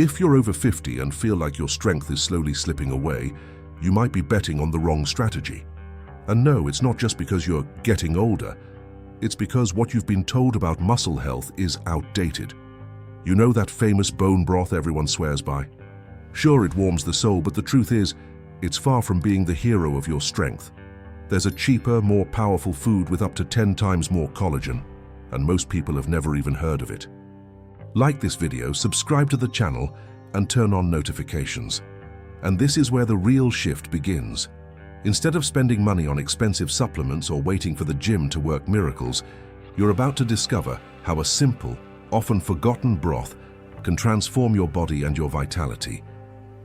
If you're over 50 and feel like your strength is slowly slipping away, you might be betting on the wrong strategy. And no, it's not just because you're getting older. It's because what you've been told about muscle health is outdated. You know that famous bone broth everyone swears by? Sure, it warms the soul, but the truth is, it's far from being the hero of your strength. There's a cheaper, more powerful food with up to 10 times more collagen, and most people have never even heard of it. Like this video, subscribe to the channel, and turn on notifications. And this is where the real shift begins. Instead of spending money on expensive supplements or waiting for the gym to work miracles, you're about to discover how a simple, often forgotten broth can transform your body and your vitality.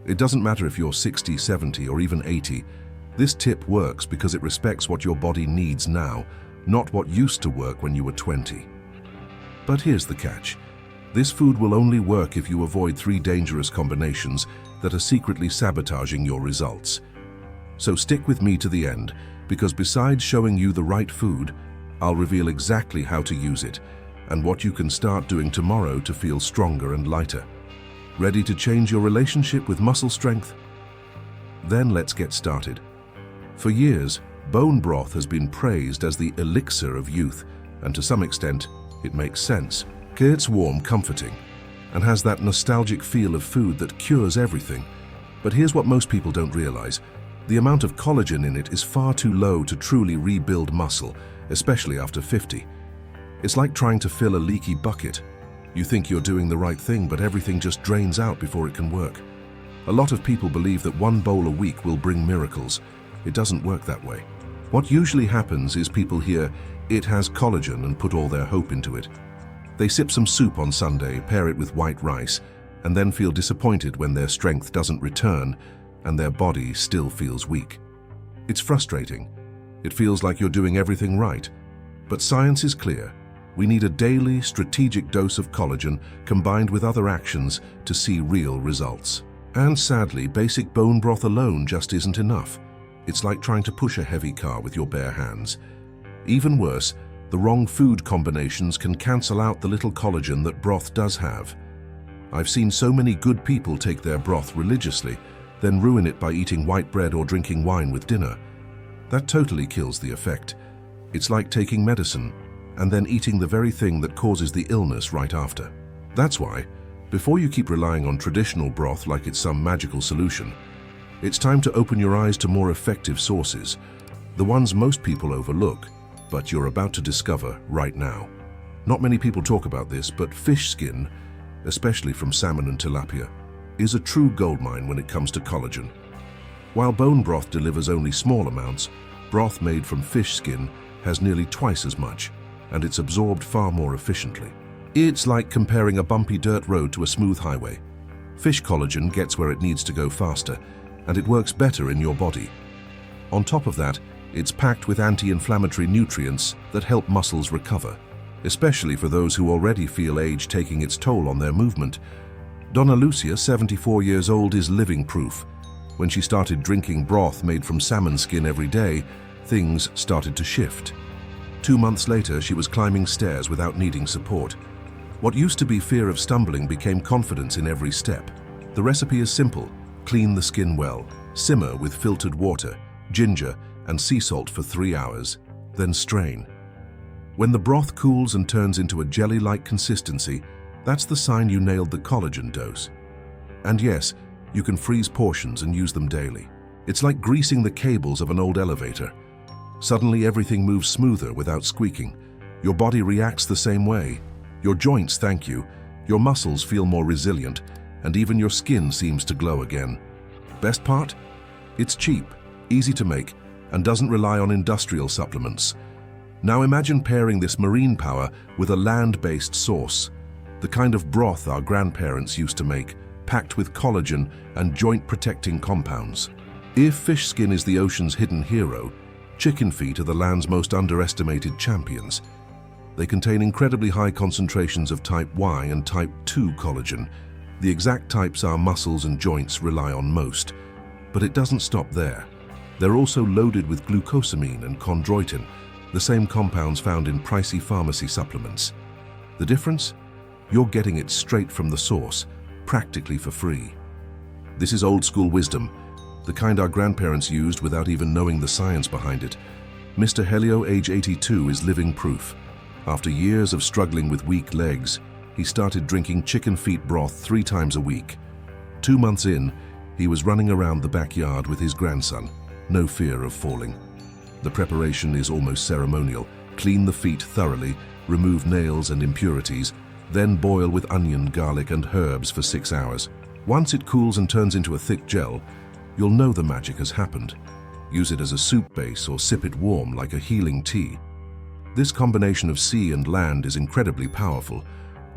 It doesn't matter if you're 60, 70, or even 80. This tip works because it respects what your body needs now, not what used to work when you were 20. But here's the catch. This food will only work if you avoid 3 dangerous combinations that are secretly sabotaging your results. So stick with me to the end, because besides showing you the right food, I'll reveal exactly how to use it and what you can start doing tomorrow to feel stronger and lighter. Ready to change your relationship with muscle strength? Then let's get started. For years, bone broth has been praised as the elixir of youth, and to some extent, it makes sense. It's warm, comforting, and has that nostalgic feel of food that cures everything. But here's what most people don't realize. The amount of collagen in it is far too low to truly rebuild muscle, especially after 50. It's like trying to fill a leaky bucket. You think you're doing the right thing, but everything just drains out before it can work. A lot of people believe that 1 bowl a week will bring miracles. It doesn't work that way. What usually happens is people hear, "It has collagen," and put all their hope into it. They sip some soup on Sunday, pair it with white rice, and then feel disappointed when their strength doesn't return and their body still feels weak. It's frustrating. It feels like you're doing everything right. But science is clear. We need a daily, strategic dose of collagen combined with other actions to see real results. And sadly, basic bone broth alone just isn't enough. It's like trying to push a heavy car with your bare hands. Even worse, the wrong food combinations can cancel out the little collagen that broth does have. I've seen so many good people take their broth religiously, then ruin it by eating white bread or drinking wine with dinner. That totally kills the effect. It's like taking medicine and then eating the very thing that causes the illness right after. That's why, before you keep relying on traditional broth like it's some magical solution, it's time to open your eyes to more effective sources, the ones most people overlook, but you're about to discover right now. Not many people talk about this, but fish skin, especially from salmon and tilapia, is a true goldmine when it comes to collagen. While bone broth delivers only small amounts, broth made from fish skin has nearly twice as much, and it's absorbed far more efficiently. It's like comparing a bumpy dirt road to a smooth highway. Fish collagen gets where it needs to go faster, and it works better in your body. On top of that, it's packed with anti-inflammatory nutrients that help muscles recover, especially for those who already feel age taking its toll on their movement. Donna Lucia, 74 years old, is living proof. When she started drinking broth made from salmon skin every day, things started to shift. 2 months later, she was climbing stairs without needing support. What used to be fear of stumbling became confidence in every step. The recipe is simple. Clean the skin well, simmer with filtered water, ginger, and sea salt for 3 hours, then strain. When the broth cools and turns into a jelly-like consistency, that's the sign you nailed the collagen dose. And yes, you can freeze portions and use them daily. It's like greasing the cables of an old elevator. Suddenly everything moves smoother without squeaking. Your body reacts the same way. Your joints thank you, your muscles feel more resilient, and even your skin seems to glow again. Best part? It's cheap, easy to make, and doesn't rely on industrial supplements. Now imagine pairing this marine power with a land-based source, the kind of broth our grandparents used to make, packed with collagen and joint-protecting compounds. If fish skin is the ocean's hidden hero, chicken feet are the land's most underestimated champions. They contain incredibly high concentrations of type Y and type 2 collagen, the exact types our muscles and joints rely on most. But it doesn't stop there. They're also loaded with glucosamine and chondroitin, the same compounds found in pricey pharmacy supplements. The difference? You're getting it straight from the source, practically for free. This is old-school wisdom, the kind our grandparents used without even knowing the science behind it. Mr. Helio, age 82, is living proof. After years of struggling with weak legs, he started drinking chicken feet broth 3 times a week. 2 months in, he was running around the backyard with his grandson, no fear of falling. The preparation is almost ceremonial. Clean the feet thoroughly, remove nails and impurities, then boil with onion, garlic, and herbs for 6 hours. Once it cools and turns into a thick gel, you'll know the magic has happened. Use it as a soup base or sip it warm like a healing tea. This combination of sea and land is incredibly powerful.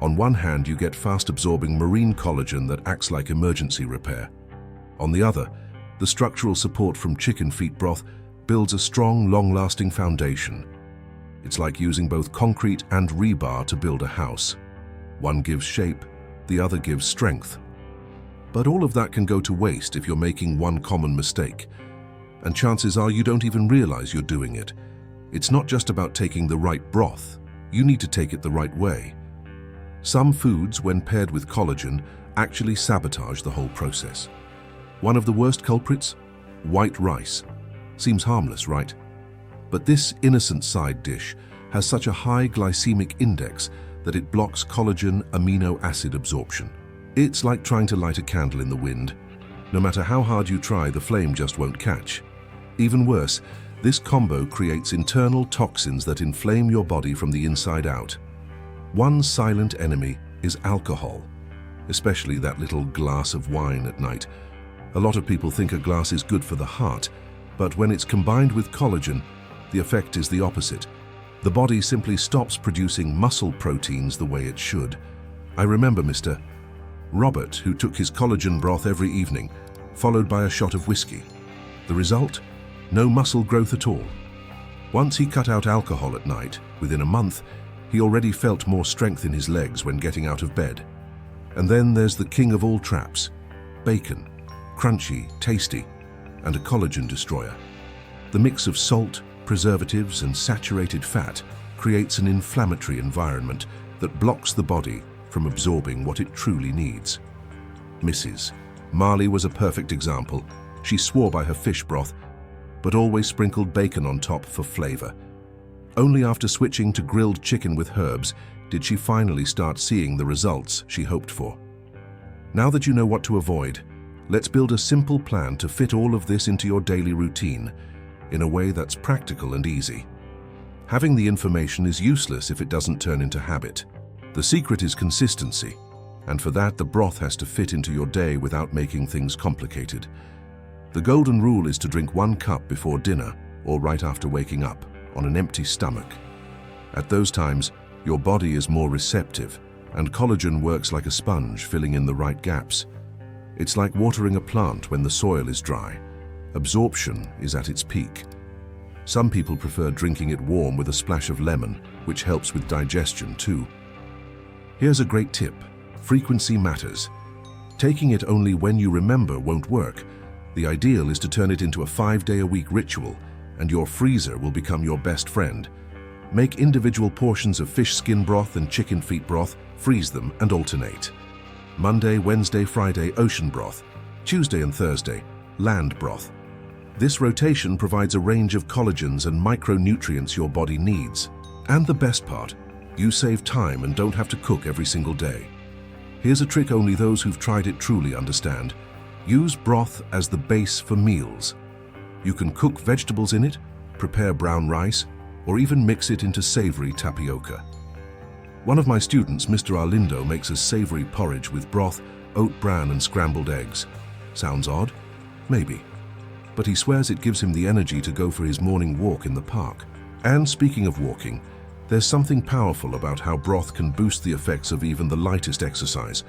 On one hand, you get fast-absorbing marine collagen that acts like emergency repair. On the other, the structural support from chicken feet broth builds a strong, long-lasting foundation. It's like using both concrete and rebar to build a house. One gives shape, the other gives strength. But all of that can go to waste if you're making one common mistake. And chances are you don't even realize you're doing it. It's not just about taking the right broth. You need to take it the right way. Some foods, when paired with collagen, actually sabotage the whole process. One of the worst culprits? White rice. Seems harmless, right? But this innocent side dish has such a high glycemic index that it blocks collagen amino acid absorption. It's like trying to light a candle in the wind. No matter how hard you try, the flame just won't catch. Even worse, this combo creates internal toxins that inflame your body from the inside out. One silent enemy is alcohol, especially that little glass of wine at night. A lot of people think a glass is good for the heart, but when it's combined with collagen, the effect is the opposite. The body simply stops producing muscle proteins the way it should. I remember Mr. Robert, who took his collagen broth every evening, followed by a shot of whiskey. The result? No muscle growth at all. Once he cut out alcohol at night, within a month, he already felt more strength in his legs when getting out of bed. And then there's the king of all traps, bacon. Crunchy, tasty, and a collagen destroyer. The mix of salt, preservatives, and saturated fat creates an inflammatory environment that blocks the body from absorbing what it truly needs. Mrs. Marley was a perfect example. She swore by her fish broth, but always sprinkled bacon on top for flavor. Only after switching to grilled chicken with herbs did she finally start seeing the results she hoped for. Now that you know what to avoid, let's build a simple plan to fit all of this into your daily routine in a way that's practical and easy. Having the information is useless if it doesn't turn into habit. The secret is consistency, and for that the broth has to fit into your day without making things complicated. The golden rule is to drink 1 cup before dinner or right after waking up on an empty stomach. At those times, your body is more receptive and collagen works like a sponge, filling in the right gaps. It's like watering a plant when the soil is dry. Absorption is at its peak. Some people prefer drinking it warm with a splash of lemon, which helps with digestion too. Here's a great tip. Frequency matters. Taking it only when you remember won't work. The ideal is to turn it into a 5-day-a-week ritual, and your freezer will become your best friend. Make individual portions of fish skin broth and chicken feet broth, freeze them, and alternate. Monday, Wednesday, Friday, ocean broth. Tuesday and Thursday, land broth. This rotation provides a range of collagens and micronutrients your body needs. And the best part, you save time and don't have to cook every single day. Here's a trick only those who've tried it truly understand. Use broth as the base for meals. You can cook vegetables in it, prepare brown rice, or even mix it into savory tapioca. One of my students, Mr. Arlindo, makes a savory porridge with broth, oat bran, and scrambled eggs. Sounds odd? Maybe. But he swears it gives him the energy to go for his morning walk in the park. And speaking of walking, there's something powerful about how broth can boost the effects of even the lightest exercise,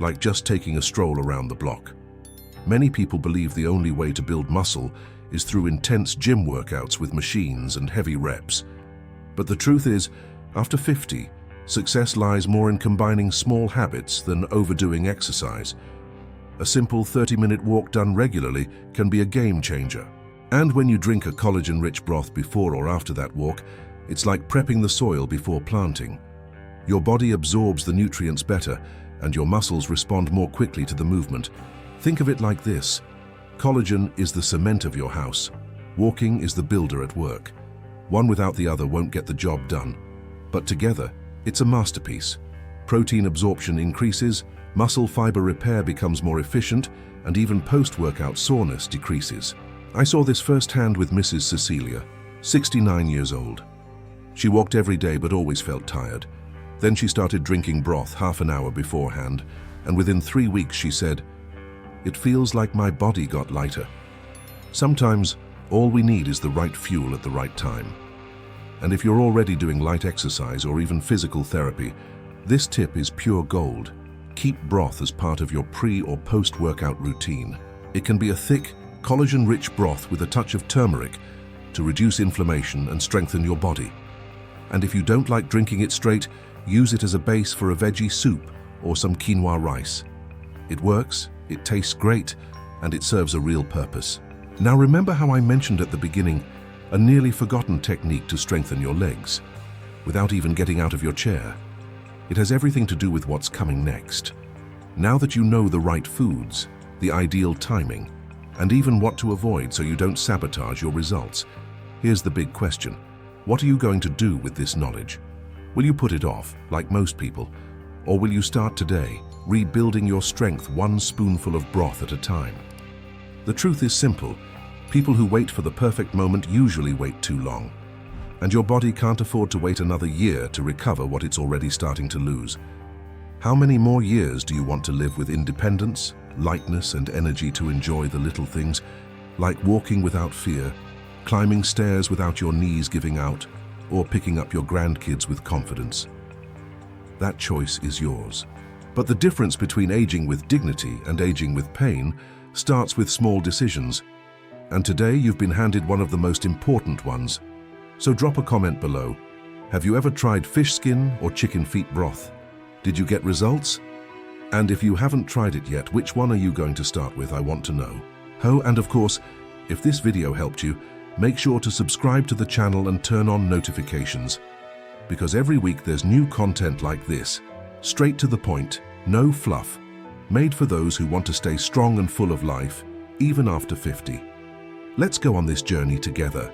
like just taking a stroll around the block. Many people believe the only way to build muscle is through intense gym workouts with machines and heavy reps. But the truth is, after 50, success lies more in combining small habits than overdoing exercise. A simple 30-minute walk done regularly can be a game changer. And when you drink a collagen-rich broth before or after that walk, it's like prepping the soil before planting. Your body absorbs the nutrients better, and your muscles respond more quickly to the movement. Think of it like this. Collagen is the cement of your house. Walking is the builder at work. One without the other won't get the job done. But together, it's a masterpiece. Protein absorption increases, muscle fiber repair becomes more efficient, and even post-workout soreness decreases. I saw this firsthand with Mrs. Cecilia, 69 years old. She walked every day but always felt tired. Then she started drinking broth half an hour beforehand, and within 3 weeks she said, "It feels like my body got lighter." Sometimes, all we need is the right fuel at the right time. And if you're already doing light exercise or even physical therapy, this tip is pure gold. Keep broth as part of your pre- or post-workout routine. It can be a thick, collagen-rich broth with a touch of turmeric to reduce inflammation and strengthen your body. And if you don't like drinking it straight, use it as a base for a veggie soup or some quinoa rice. It works, it tastes great, and it serves a real purpose. Now remember how I mentioned at the beginning a nearly forgotten technique to strengthen your legs, without even getting out of your chair? It has everything to do with what's coming next. Now that you know the right foods, the ideal timing, and even what to avoid so you don't sabotage your results, here's the big question. What are you going to do with this knowledge? Will you put it off, like most people, or will you start today, rebuilding your strength one spoonful of broth at a time? The truth is simple. People who wait for the perfect moment usually wait too long. And your body can't afford to wait another year to recover what it's already starting to lose. How many more years do you want to live with independence, lightness, and energy to enjoy the little things, like walking without fear, climbing stairs without your knees giving out, or picking up your grandkids with confidence? That choice is yours. But the difference between aging with dignity and aging with pain starts with small decisions. And today you've been handed one of the most important ones. So drop a comment below. Have you ever tried fish skin or chicken feet broth? Did you get results? And if you haven't tried it yet, which one are you going to start with? I want to know. Oh, and of course, if this video helped you, make sure to subscribe to the channel and turn on notifications. Because every week there's new content like this. Straight to the point, no fluff. Made for those who want to stay strong and full of life, even after 50. Let's go on this journey together.